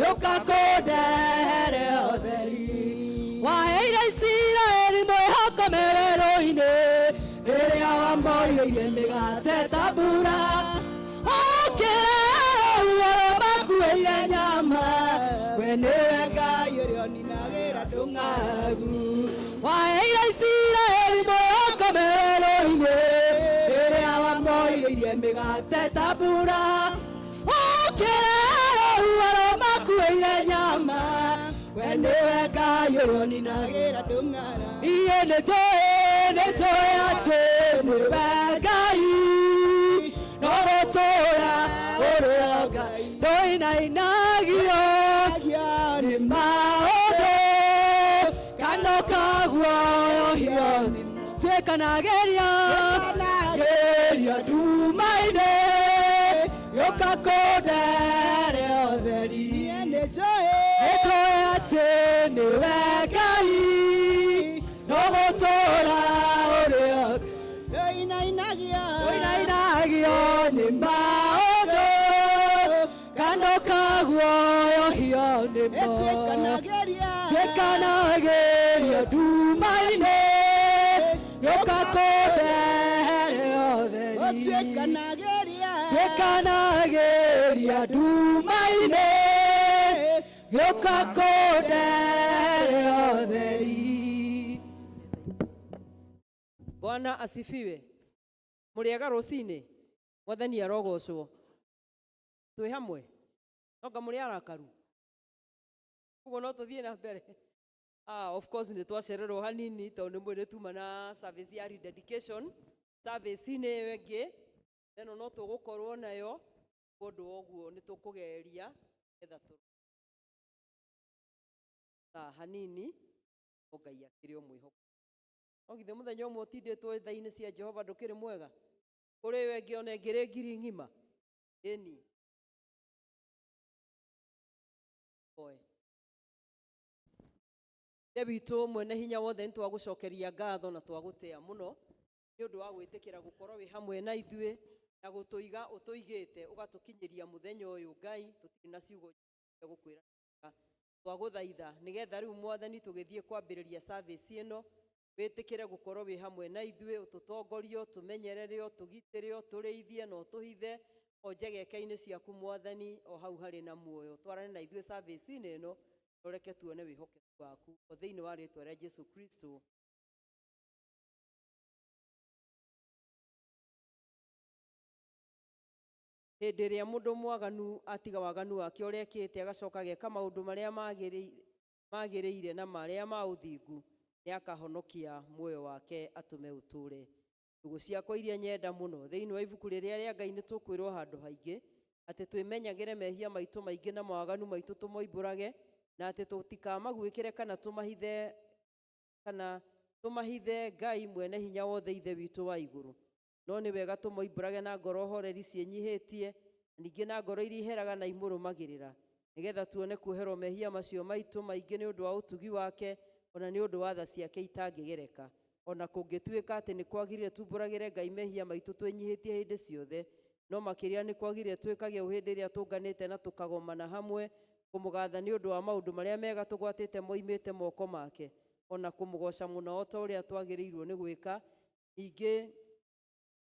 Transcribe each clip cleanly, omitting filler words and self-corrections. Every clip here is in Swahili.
yokakondere otheri waheire Isiraeli mwĩhoko merero-inĩ rĩrĩa wamoire mĩgate ta mbura ũkĩra makuĩire nyama we nĩwe Ngai ũrĩa ũninagĩra ndũng'aragu waheire Isiraeli mwĩhoko merero-inĩ rĩrĩa wamoire mĩgate ta mbura ũkĩra makuĩire nyama we nĩwe Ngai ũrĩa ũninagĩra ndũng'aragu niĩ nĩtũĩ atĩ nĩwe Ngai no gũtũũra ũrĩ o Ngai ndũinainagio nĩ maũndũ kana kaguoyohio twĩkanagĩria nduma-inĩ yũkakũndere ũtheri nĩtũĩ atĩ nĩwe Ngai no gũtũũra ũrĩ o ndũinainagio nĩ maũndũ kana kaguoyohio nĩmo twĩkanagĩria nduma-inĩ yũkakũndere ũtheri twĩkanagĩria nduma-inĩ yũkakũndere ũtheri. Bwana asifiwe. Mũrĩega rũcinĩ. Mwathani arogocwo. Twĩ hamwe. Noga mũrĩ arakaru. Ũguo no tũthiĩ na mbere. Of course nĩ twacererwo hanini tondũ nĩ mwĩrĩ tuma na service ya rededication. Service nĩ ĩngĩ. Ĩno no tũgũkorwo nayo. Ũndũ ũguo nĩ tũkũgeria getha hanini Ngai akĩrĩ o mwĩhoko. Ogithe mũthenya ũmwe ũtindĩtwo tha-inĩ cia Jehova ndũkĩrĩ mwega. Kũrĩ we ngĩ ona ngĩrĩ ngiri ng'ima. Ĩni. Oe. Witũ mwene hinya wothe nĩ twagũcokeria ngatho na twagũtĩa mũno nĩ ũndũ wa gwĩtĩkĩra gũkorwo wĩ hamwe na ithuĩ na gũtũiga ũtũigĩte ũgatũkinyĩria mũthenya ũyũ Ngai tũtirĩ na ciugo cia gũkwĩra twagũthaitha nĩgetha rĩu Mwathani tũgĩthiĩ kwambĩrĩria service ĩno wĩtĩkĩre gũkorwo wĩ hamwe na ithuĩ ũtũtongorio tũmenyerere tũgitĩre tũrĩithie na ũtũhithe o njegeka-inĩ ciaku Mwathani o hau harĩ na muoyo twarane na ithuĩ service-inĩ ĩno tũreke tuone wĩhokeku waku o thĩinĩ wa rĩĩtwa rĩa Jesu Kristo. Hĩndĩ ĩrĩa mũndũ mwaganu atiga waganu wake ũrĩa ekĩte agacoka ageka maũndũ marĩa magĩrĩire na marĩa ma ũthingu nĩakahonokia muoyo wake atũme ũtũre. Ndũgũ ciakwa iria nyenda mũno thĩinĩ wa ibuku rĩrĩa rĩa Ngai nĩ tũkwĩrwo handũ haingĩ atĩ twĩmenyagĩre mehia maitũ maingĩ na mawaganu maitũ tũmoimbũrage na atĩ tũtikamagwĩkĩre kana tũmahithe Ngai mwene hinya wothe ithe witũ wa igũrũ. No nĩ wega tũmoimbũrage na ngoro horeri ciĩnyihĩtie ningĩ na ngoro iria iheraga na imũrũmagĩrĩra nĩgetha tuone kuoherwo mehia macio maitũ maingĩ nĩ ũndũ wa ũtugi wake ona nĩ ũndũ wa tha ciake itangĩgereka. Ona kũngĩtuĩka atĩ nĩ kwagĩrĩire tumbũragĩre Ngai mehia maitũ twĩnyihĩtie hĩndĩ ciothe no makĩria nĩ kwagĩrĩire twĩkage hĩndĩ ĩrĩa tũnganĩte na tũkagomana hamwe kũmũgatha nĩ ũndũ wa maũndũ marĩa mega tũgwatĩte moimĩte moko make ona kũmũgoca mũno o ta ũrĩa twagĩrĩirwo nĩ gwĩka ningĩ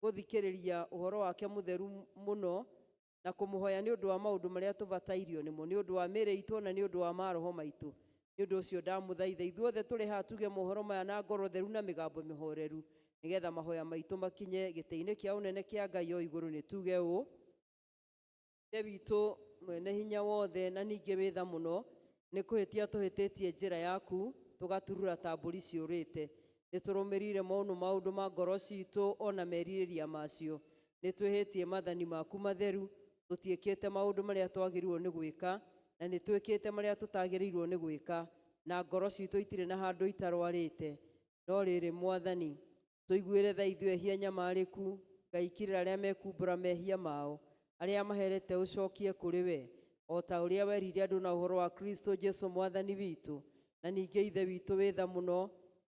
gũthikĩrĩria ũhoro wake mũtheru mũno na kũmũhoya nĩ ũndũ wa maũndũ marĩa tũbatairio nĩmo nĩ ũndũ wa mĩĩrĩ itũ na nĩ ũndũ wa maroho maitũ. Nĩ ũndũ ũcio ndamũthaitha ithuothe tũrĩ haha tuge mohoro maya na ngoro theru na mĩgambo mĩhoreru nĩgetha mahoya maitũ makinye gĩtĩ-inĩ kĩa ũnene kĩa Ngai o igũrũ nĩ tuge ũũ. Ithe witũ mwene hinya wothe na ningĩ wĩ tha mũno nĩ kũhĩtia tũhĩtĩtie njĩra yaku tũgaturura ta mbũri ciũrĩte. Nĩ tũrũmĩrĩire maũndũ ma ngoro citũ ona merirĩria macio. Nĩ twĩhĩtie mathani maku matheru tũtiĩkĩte maũndũ marĩa twagĩrĩirwo nĩ gwĩka na nĩ twĩkĩte marĩa tũtagĩrĩirwo nĩ gwĩka na ngoro citũ itirĩ na handũ itarwarĩte. No rĩrĩ Mwathani tũiguĩre tha ithuĩ ehia nyamarĩku Ngai kirĩra arĩa mekumbũra mehia mao arĩa maherete ũcokie kũrĩ we o ta ũrĩa werire andũ na ũhoro wa Kristo Jesu Mwathani witũ. Na ningĩ ithe witũ wĩ tha mũno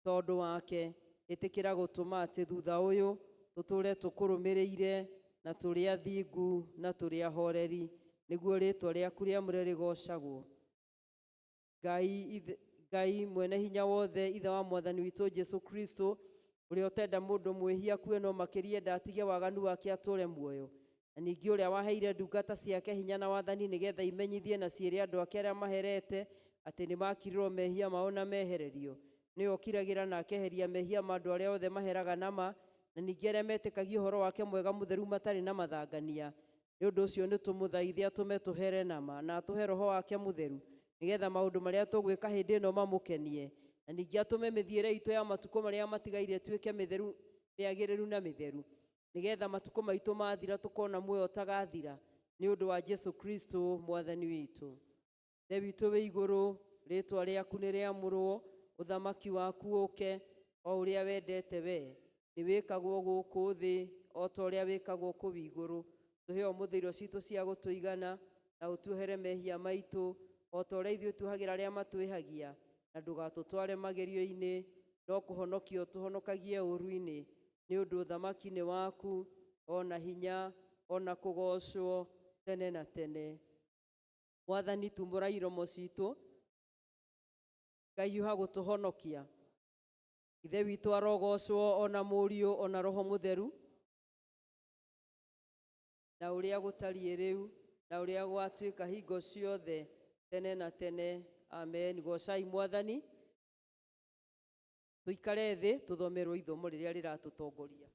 tondũ wake ĩtĩkĩra gũtũma atĩ thutha ũyũ tũtũre tũkũrũmĩrĩire na tũrĩ athingu na tũrĩ ahoreri nĩguo rĩĩtwa rĩaku rĩamũre rĩgocagwo. Ngai mwene hinya wothe, ithe wa mwathani witũ Jesu Kristo, ũrĩa ũtenda mũndũ mwĩhia kue no makĩria ndatige waganu wake atũre muoyo, na ningĩ ũrĩa waheire ndungata ciake hinya na wathani nĩgetha imenyithie na ciĩre andũ ake arĩa maherete atĩ nĩ makirirwo mehia mao na mehererio, nĩwe ũkiragĩra na akeheria mehia ma andũ arĩa othe maheraga nama, na ningĩ arĩa metĩkagia ũhoro wake mwega mũtheru matarĩ na mathangania. Nĩ ũndũ ũcio nĩ tũmũthaithia atũme tũhere nama na atũhe roho wake mũtheru, nĩgetha maũndũ marĩa tũgwĩka hĩndĩ ĩno mamũkenie, na ningĩ atũme mĩthiĩre itũ ya matukũ marĩa matigaire tuĩke mĩtheru, mĩagĩrĩru na mĩtheru, nĩgetha matukũ maitũ mathira tũkona muoyo ũtagathira, nĩ ũndũ wa Jesu Kristo mwathani witũ. Ithe witũ wĩ igũrũ, rĩĩtwa rĩaku nĩ rĩamũrwo, ũthamaki waku ũke, o ũrĩa wendete we, nĩ wĩkagwo gũkũ thĩ o ta ũrĩa wĩkagwo kũu igũrũ. Tũhe ũmũthĩ irio citũ cia gũtũigana, na ũtuohere mehia maitũ o ta ũrĩa ithuĩ tuohagĩra arĩa matwĩhagia, na ndũgatũtware magerio-inĩ, no kũhonokia ũtũhonokagie ũũru-inĩ, nĩ ũndũ ũthamaki nĩ waku, ona hinya, ona kũgocwo tene na tene. Mwathani tumũra iromo citũ, Ngai uha gũtũhonokia. Ithe witũ arogocwo, ona Mũriũ, ona Roho Mũtheru, na ũrĩa gũtariĩ rĩu, na ũrĩa gwatuĩka hingo ciothe tene na tene. Amen. Gocai Mwathani. Tũikare thĩ tũthomerwo ithomo rĩrĩa rĩratũtongoria.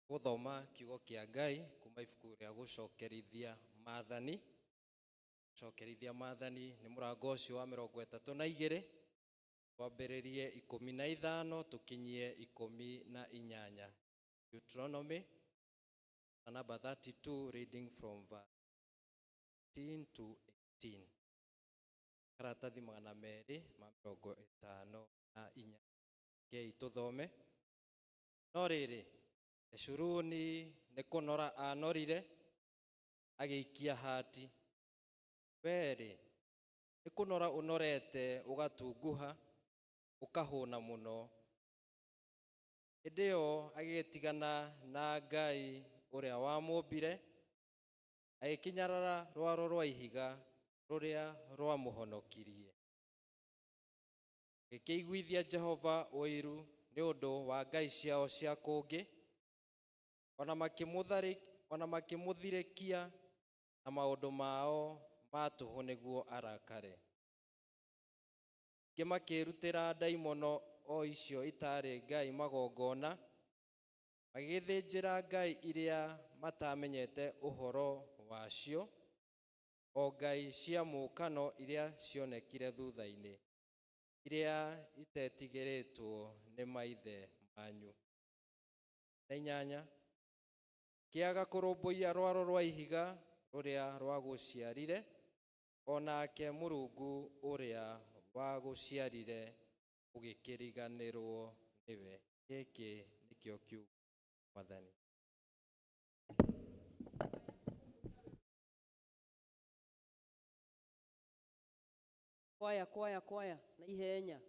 Gũthoma kiugo kĩa Ngai kuma ibuku rĩa gũcokerithia maathani. Gũcokerithia maathani nĩ mũrango ũcio wa 32, twambĩrĩrie 15 tũkinyie 18. Deuteronomy number 32, reading from verse 10 to 18. Karatathi 254. Kei tũthome. No rĩrĩ, Eshuruni nĩ kũnora anorire, agĩikia hati. Wee-rĩ, nĩ kũnora ũnorete ũgatunguha, ũkahũna mũno. Hĩndĩ ĩyo agĩtigana na Ngai ũrĩa wamũmbire, agĩkinyarara rwaro rwa ihiga rũrĩa rwamũhonokirie. Agĩkĩiguithia Jehova ũiru nĩ ũndũ wa ngai ciao cia kũngĩ, ona makĩmũthirĩkia na maũndũ mao ma tũhũ nĩguo arakare. Ningĩ makĩrutĩra ndaimono o icio itarĩ Ngai magongona, magĩgĩthĩnjĩra ngai iria matamenyete ũhoro wacio, o ngai cia mũkano iria cionekire thutha-inĩ, iria itetigĩrĩtwo nĩ maithe manyu. 8. Kĩaga kũrũmbũiya rwaro rwa ihiga rũrĩa rwagũciarire, onake Mũrungu ũrĩa wagũciarire ũgĩkĩriganĩrwo nĩwe. Gĩkĩ nĩkĩo kiugo Mwathani. Kwaya na ihenya.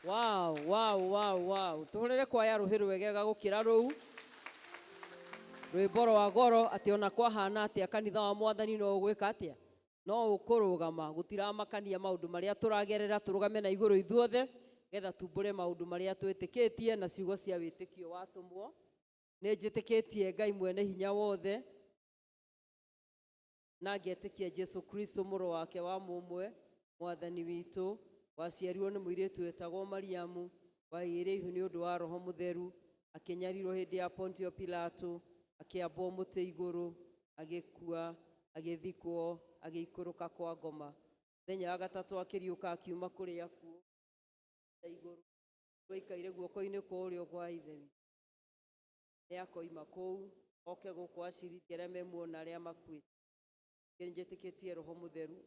Wow. Tuhurire kwa ya ruhiru wegega gukira ruu. Rwimbo rwa goro ati ona kwahana atia kanitha wa Mwathani no gwika atia no ukurugama gutiramakania maundu maria turagerera turugame na iguru ithuothe getha tumbure maundu maria twitikitie na ciugo cia witikio watumwo ni njitikitie Ngai mwene hinya wothe na ngetikia Jesu Kristo muru wake wa mumwe Mwathani witu waciarirwo ni muiritu wetagwo Mariamu waire ihu ni undu wa Roho Mutheru akinyarirwo hindi ya Pontio Pilato akiambwo muti iguru agikua agithikwo agikuruka kwa ngoma thenya wa gatatu akiriuka akiuma kuri akuo iguru gwaikaire guoko-ini kwa urio gwa ithe ni akoima kou oke gukwacirithia aria memuona aria makuite nginjitikitie Roho Mutheru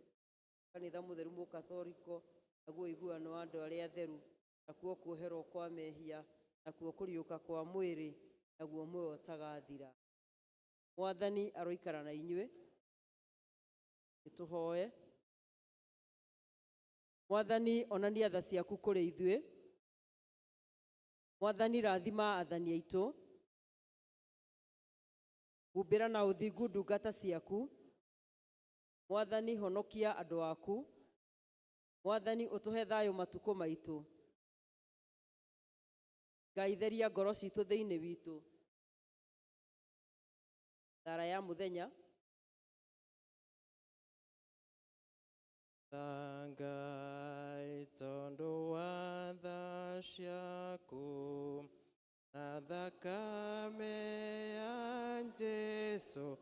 kanitha mutheru mukathoriko naguo iguano wa andu aria atheru nakuo kuoherwo kwa mehia nakuo kuriuka kwa mwiri naguo muoyo tagathira. Mwathani aroikara na inywe nituhoe. Mwathani onania tha ciaku kuri ithue. Mwathani rathima athani aitu umbira na uthingu ndungata ciaku. Mwathani honokia andu aku. Mwathani utuhe thayo matuko maitu. Ngai theria ngoro citu thiini witu. Thara ya muthenya. Ngai tondu wa tha ciaku na thakame ya Jesu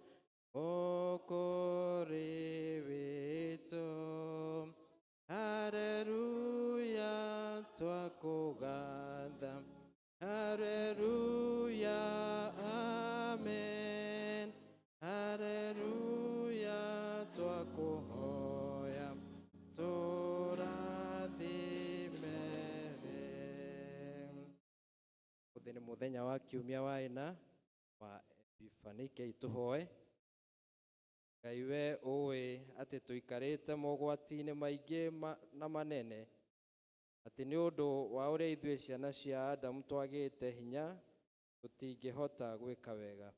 ukuri witu. Haleluya twakugatha. Haleluya amen. Haleluya twakuhoya turathimere. Uthi ni muthenya wa kiumia wa ina wa Epifani ke tuhoe. Ngai we uwi ati tuikarite mogwati-ini maingi na manene ati ni undu wa uria ithue ciana cia Adamu twagite hinya tutingihota gwika wega.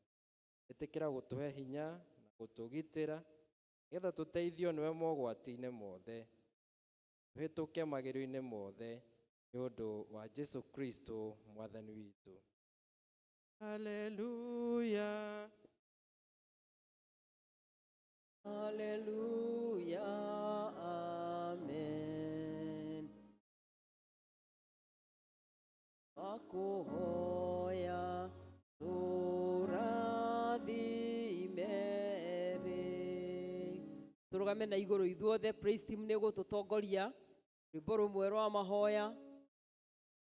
Itikira gutuhe hinya na gutugitira getha tuteithio niwe mogwati-ini mothe tuhituke magerio-ini mothe ni undu wa Jesu Kristo Mwathani witu. Haleluya. Haleluya amen. Akuhoya turathimere. Turugame na iguru ithuothe. Praise team ni gututongoria rwimbo rumwe rwa mahoya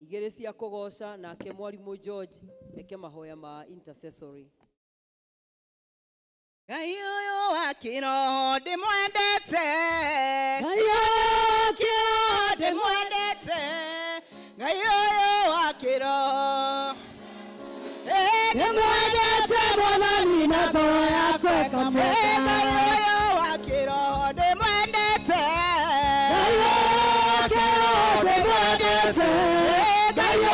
igiri cia kugoca nake mwarimu George eke mahoya ma intercessory. Ngai uyu wa kiroho ndimwendete. Ngai uyu wa kiroho ndimwendete. Ngai uyu wa kiroho ndimwendete. Mwathani na ngoro yakwa ikamwenda. Ngai uyu wa kiroho ndimwendete. Ngai uyu wa kiroho ndimwendete. Ngai uyu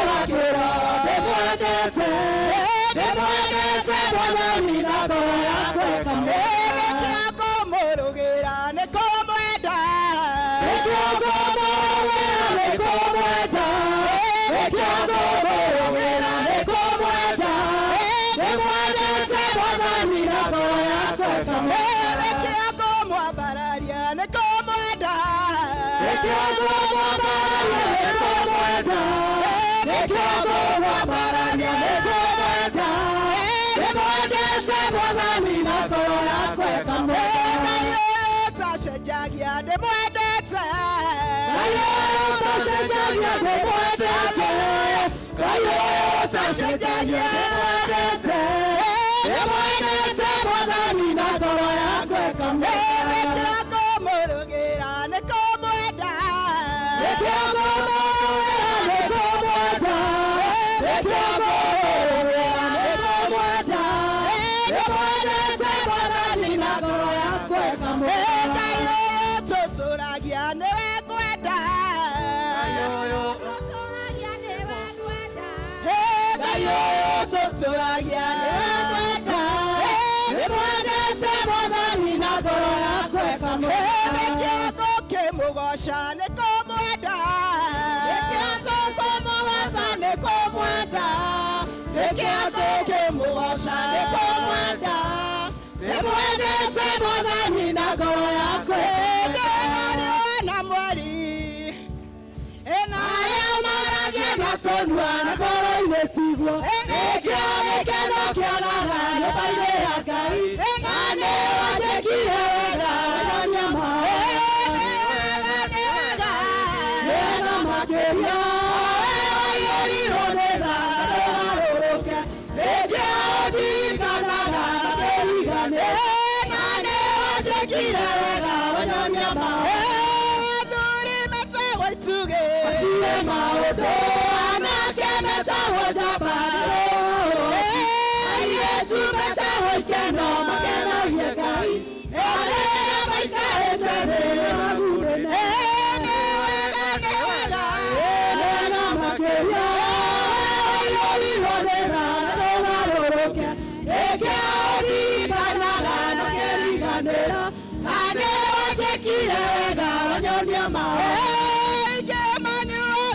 wa kiroho ndimwendete. Ndimwendete Mwathani na ngoro yakwa ikamwenda. Nikiakumũrũgĩra nĩkũmwenda. Nikiakumũrũgĩra nĩkũmwenda. Nikiakumũrũgĩra nĩkũmwenda. Ndimwendete Mwathani na ngoro yakwa ikamwenda. Nikiakumwambararia nĩkũmwenda. Nikiakumwambararia nĩkũmwenda. Nikiakumwambararia nĩkũmwenda. Ndimwendete Mwathani na ngoro yakwa ikamwenda. Tacenjagia ndimwendete. Tacenjagia ndimwendete. Tacenjagia ndimwendete. Ndimwendete Mwathani na ngoro yakwa ikamwenda. Nikiakumũrũgĩra nĩkũmwenda. Nikiakumũrũgĩra nĩkũmwenda. Nikiakumũrũgĩra nĩkũmwenda. Ndimwendete Mwathani na ngoro yakwa ikamwenda. Ngai ũyũ tũtũragia nĩwe ngwenda. Ngai ũyũ tũragia nĩwendete nĩmwendete Mwathani na ngoro yakwa ĩkamwenda nĩkĩo tũkĩmũgoca nĩkũmwenda nĩkĩo tũkũmũgoca nĩkũmwenda nĩkĩo tũkĩmũgoca nĩkũmwenda nĩmwendete Mwathani na ngoro yakwa ĩkamwenda na mweri enarĩa maragia na tũnua na ngoro-inĩ tiguo nĩkĩo gĩkeno kĩagaga nyũmba-inĩ ya Ngai na nĩwanjĩkire wega wonania mawe nĩ wega makĩria waiyũrirwo nĩ tha ndũgarũrũke nĩkĩo ndirikanaga ndĩigane na nĩwanjĩkire wega wonania mawe athuri metegwo itugĩ matirĩ maũndũ